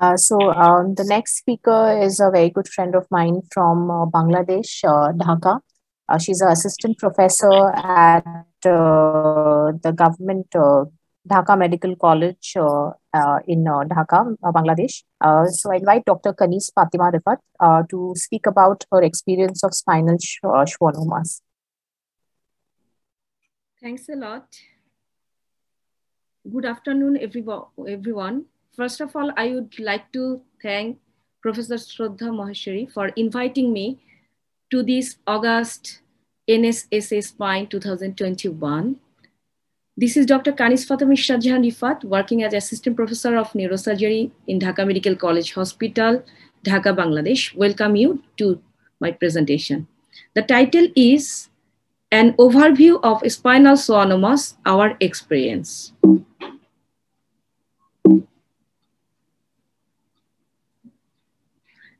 The next speaker is a very good friend of mine from Bangladesh, Dhaka. She's an assistant professor at the government Dhaka Medical College in Dhaka, Bangladesh. So I invite Dr. Kanis Fatima Rifat to speak about her experience of spinal schwannomas. Thanks a lot. Good afternoon, everyone. First of all, I would like to thank Professor Shraddha Maheshwari for inviting me to this August NSSA Spine 2021. This is Dr. Kanis Fatima Rifat, working as Assistant Professor of Neurosurgery in Dhaka Medical College Hospital, Dhaka, Bangladesh. Welcome you to my presentation. The title is An Overview of Spinal Schwannomas, Our Experience.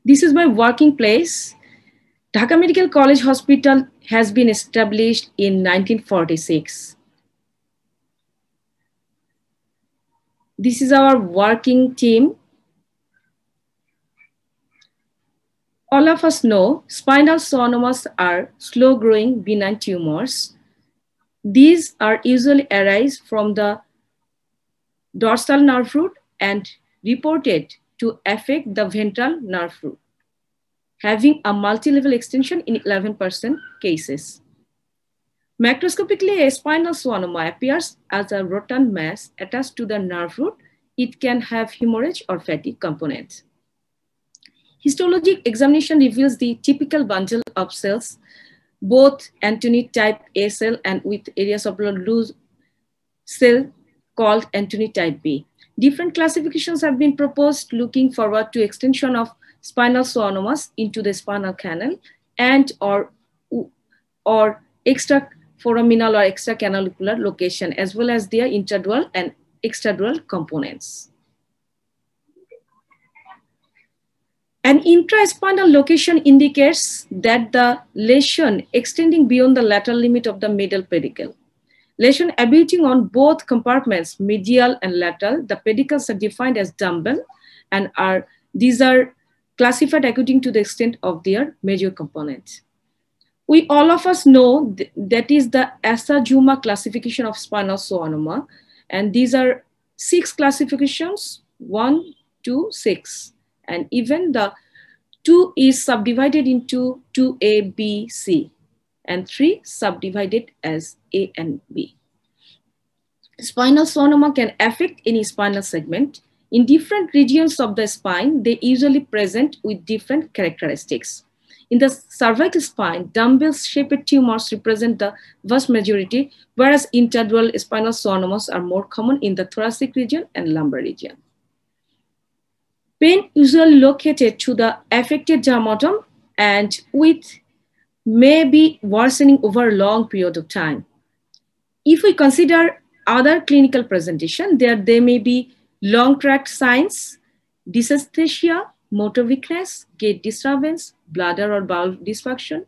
This is my working place. Dhaka Medical College Hospital has been established in 1946. This is our working team. All of us know spinal schwannomas are slow-growing benign tumors. These are usually arise from the dorsal nerve root and reported to affect the ventral nerve root, having a multi-level extension in 11% cases. Macroscopically, a spinal schwannoma appears as a rotund mass attached to the nerve root. It can have hemorrhage or fatigue components. Histologic examination reveals the typical bundle of cells, both Antony type A cell and with areas of loose cell called Antony type B. Different classifications have been proposed looking forward to extension of spinal schwannomas into the spinal canal and or extraforaminal or extracanalular location, as well as their intradural and extradural components. An intraspinal location indicates that the lesion extending beyond the lateral limit of the middle pedicle. Lesion abutting on both compartments, medial and lateral, the pedicles are defined as dumbbell and these are classified according to the extent of their major components. We all of us know that is the Asajuma classification of spinal schwannoma, and these are 6 classifications, 1, 2, 6. And even the 2 is subdivided into 2A, B, C, and 3 subdivided as A and B. Spinal schwannoma can affect any spinal segment. In different regions of the spine, they usually present with different characteristics. In the cervical spine, dumbbell-shaped tumors represent the vast majority, whereas intradural spinal schwannomas are more common in the thoracic region and lumbar region. Pain usually located to the affected dermatom and may be worsening over a long period of time. If we consider other clinical presentation, there may be long tract signs, dysesthesia, motor weakness, gait disturbance, bladder or bowel dysfunction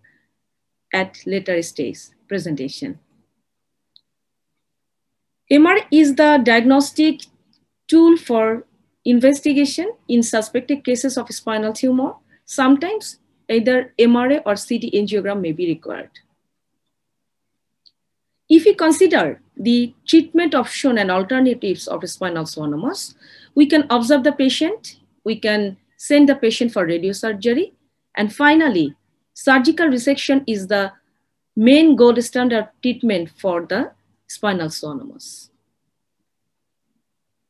at later stage presentation. MRI is the diagnostic tool for investigation in suspected cases of spinal tumor. Sometimes either MRI or CT angiogram may be required. If we consider the treatment option and alternatives of spinal schwannomas, we can observe the patient, we can send the patient for radiosurgery, and finally, surgical resection is the main gold standard treatment for the spinal schwannomas.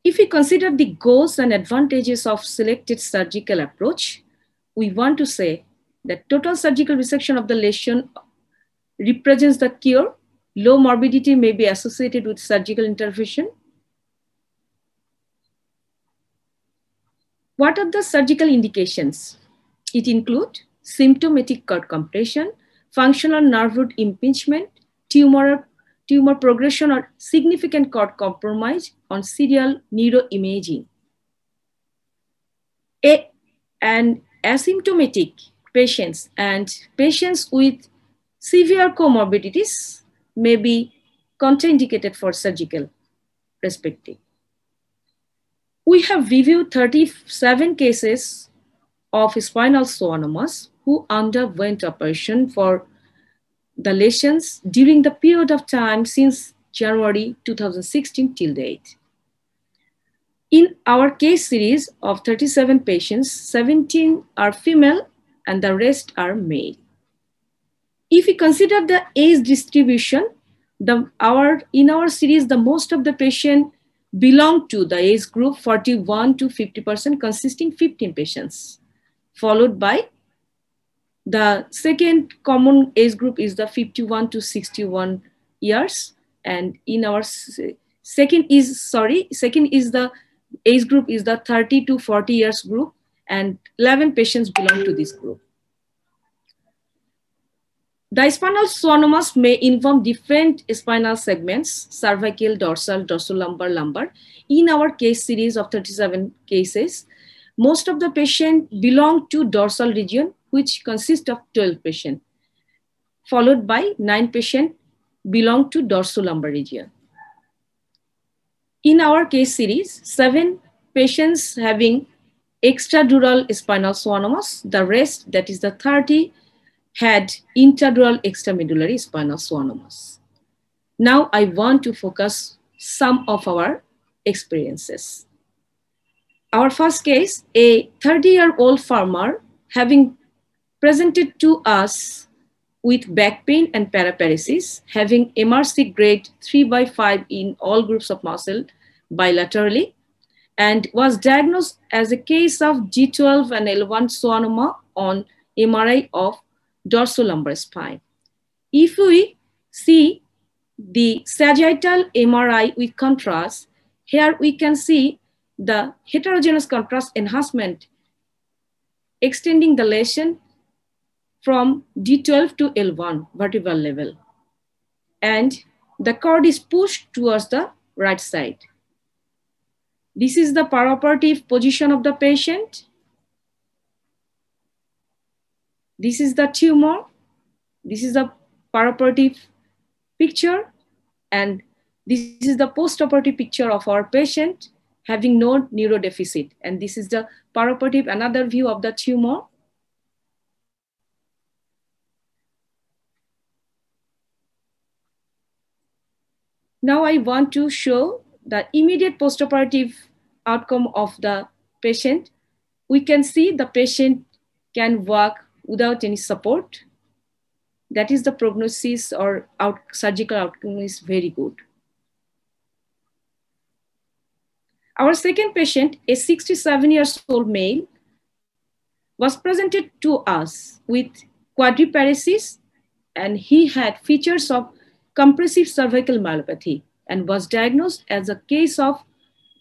If we consider the goals and advantages of selected surgical approach, we want to say that total surgical resection of the lesion represents the cure. Low morbidity may be associated with surgical intervention. What are the surgical indications? It includes symptomatic cord compression, functional nerve root impingement, tumor progression or significant cord compromise on serial neuroimaging. And asymptomatic patients and patients with severe comorbidities may be contraindicated for surgical perspective. We have reviewed 37 cases of spinal schwannomas who underwent operation for the lesions during the period of time since January 2016 till date. In our case series of 37 patients, 17 are female and the rest are male. If we consider the age distribution, in our series, the most of the patients belong to the age group 41 to 50%, consisting 15 patients, followed by the second common age group is the 51 to 61 years. And in our second is the age group is the 30 to 40 years group, and 11 patients belong to this group. The spinal schwannomas may involve different spinal segments, cervical, dorsal, dorsolumbar, lumbar. In our case series of 37 cases, most of the patients belong to dorsal region, which consists of 12 patients, followed by 9 patients belong to dorsolumbar region. In our case series, 7 patients having extradural spinal schwannomas, the rest, that is the 30, had intradural extramedullary spinal schwannomas. Now I want to focus some of our experiences. Our first case, a 30-year-old farmer having presented to us with back pain and paraparesis, having MRC grade 3/5 in all groups of muscle bilaterally, and was diagnosed as a case of G12 and L1 schwannoma on MRI of dorsolumbar spine. If we see the sagittal MRI with contrast, here we can see the heterogeneous contrast enhancement extending the lesion from D12 to L1 vertebral level. And the cord is pushed towards the right side. This is the perioperative position of the patient. This is the tumor. This is the perioperative picture. And this is the postoperative picture of our patient having no neurodeficit. And this is the perioperative, another view of the tumor. Now I want to show the immediate postoperative outcome of the patient. We can see the patient can walk without any support. That is the prognosis or surgical outcome is very good. Our second patient, a 67-year-old male, was presented to us with quadriparesis, and he had features of compressive cervical myelopathy and was diagnosed as a case of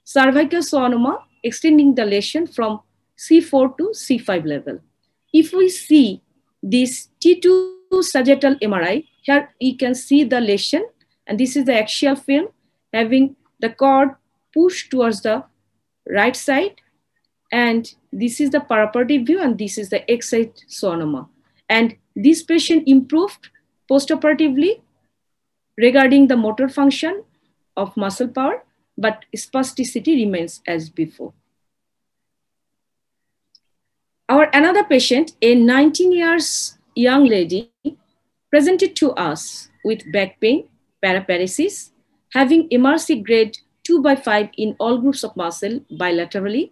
cervical schwannoma extending the lesion from C4 to C5 level. If we see this T2 sagittal MRI, here we can see the lesion, and this is the axial film having the cord pushed towards the right side, and this is the perioperative view, and this is the X-side schwannoma. And this patient improved postoperatively regarding the motor function of muscle power, but spasticity remains as before. Our another patient, a 19 years young lady, presented to us with back pain, paraparesis, having MRC grade 2/5 in all groups of muscle bilaterally,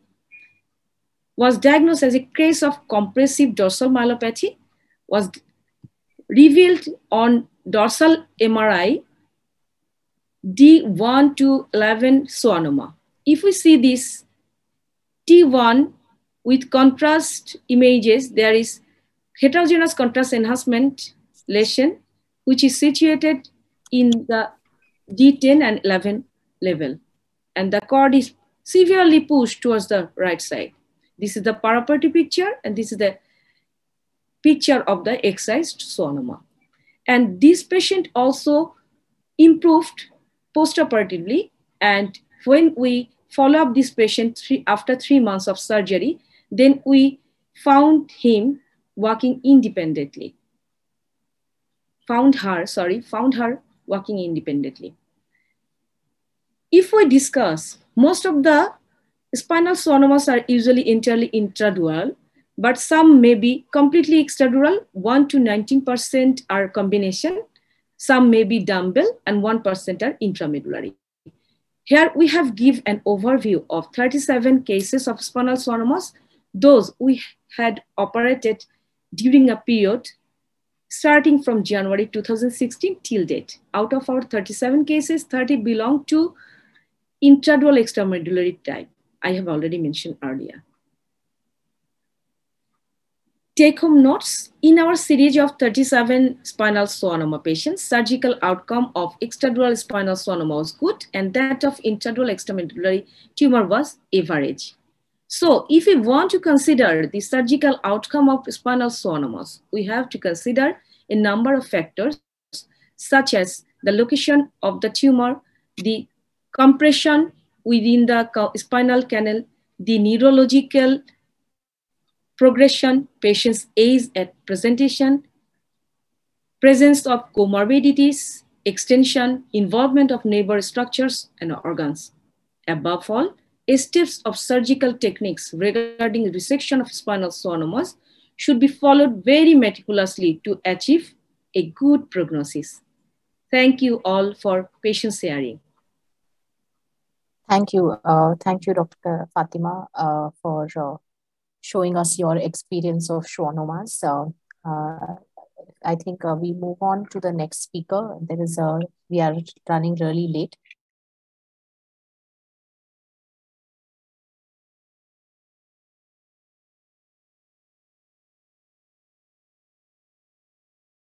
was diagnosed as a case of compressive dorsal myelopathy, was revealed on dorsal MRI D1 to 11 schwannoma. If we see this T1 with contrast images, there is heterogeneous contrast enhancement lesion, which is situated in the D10 and 11 level. And the cord is severely pushed towards the right side. This is the perioperative picture, and this is the picture of the excised schwannoma. And this patient also improved postoperatively. And when we follow up this patient after 3 months of surgery, then we found him walking independently. Found her walking independently. If we discuss most of the Spinal schwannomas are usually entirely intradural, but some may be completely extradural. 1 to 19% are combination. Some may be dumbbell and 1% are intramedullary. Here we have give an overview of 37 cases of spinal schwannomas, those we had operated during a period starting from January 2016 till date. Out of our 37 cases, 30 belong to intradural extramedullary type. I have already mentioned earlier. Take-home notes. In our series of 37 spinal schwannoma patients, surgical outcome of extradural spinal schwannoma was good, and that of intradural extramedullary tumor was average. So if we want to consider the surgical outcome of spinal schwannomas, we have to consider a number of factors, such as the location of the tumor, the compression within the spinal canal, the neurological progression, patient's age at presentation, presence of comorbidities, extension, involvement of neighbor structures and organs. Above all, steps of surgical techniques regarding resection of spinal schwannomas should be followed very meticulously to achieve a good prognosis. Thank you all for patient sharing. Thank you, Dr. Fatima, for showing us your experience of schwannomas. I think we move on to the next speaker. We are running really late.